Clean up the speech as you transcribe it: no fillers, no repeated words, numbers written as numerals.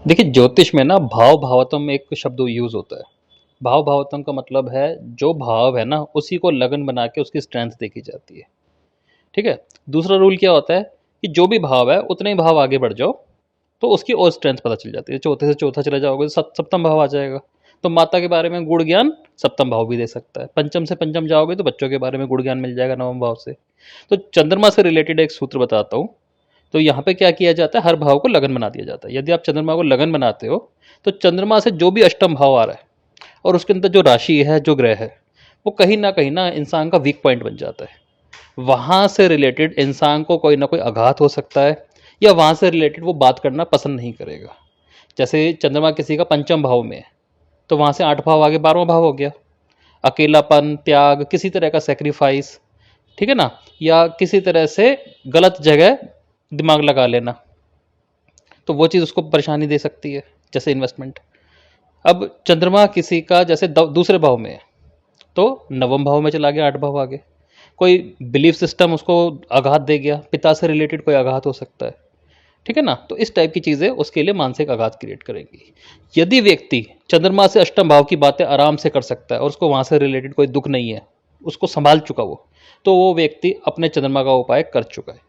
देखिए, ज्योतिष में ना भाव भावात्म एक शब्द यूज होता है। भाव भावात्म का मतलब है जो भाव है ना उसी को लगन बना के उसकी स्ट्रेंथ देखी जाती है। ठीक है। दूसरा रूल क्या होता है कि जो भी भाव है उतने ही भाव आगे बढ़ जाओ तो उसकी और स्ट्रेंथ पता चल जाती है। चौथे से चौथा चले जाओगे तो सप्तम भाव आ जाएगा। तो माता के बारे में गुण ज्ञान सप्तम भाव भी दे सकता है। पंचम से पंचम जाओगे तो बच्चों के बारे में गुण ज्ञान मिल जाएगा नवम भाव से। तो चंद्रमा से रिलेटेड एक सूत्र बताता हूँ। तो यहाँ पे क्या किया जाता है, हर भाव को लगन बना दिया जाता है। यदि आप चंद्रमा को लगन बनाते हो तो चंद्रमा से जो भी अष्टम भाव आ रहा है और उसके अंदर जो राशि है, जो ग्रह है, वो कहीं ना इंसान का वीक पॉइंट बन जाता है। वहां से रिलेटेड इंसान को कोई ना कोई आघात हो सकता है या वहां से रिलेटेड वो बात करना पसंद नहीं करेगा। जैसे चंद्रमा किसी का पंचम भाव में है तो वहां से 8 भाव आगे 12वां भाव हो गया। अकेलापन, त्याग, किसी तरह का सेक्रीफाइस, ठीक है ना, या किसी तरह से गलत जगह दिमाग लगा लेना, तो वो चीज़ उसको परेशानी दे सकती है। जैसे इन्वेस्टमेंट। अब चंद्रमा किसी का जैसे दूसरे भाव में है तो नवम भाव में चला गया, 8 भाव आगे। कोई बिलीफ सिस्टम उसको आघात दे गया, पिता से रिलेटेड कोई आघात हो सकता है। ठीक है ना। तो इस टाइप की चीज़ें उसके लिए मानसिक आघात क्रिएट करेंगी। यदि व्यक्ति चंद्रमा से अष्टम भाव की बातें आराम से कर सकता है और उसको वहां से रिलेटेड कोई दुख नहीं है, उसको संभाल चुका वो, तो वो व्यक्ति अपने चंद्रमा का उपाय कर चुका है।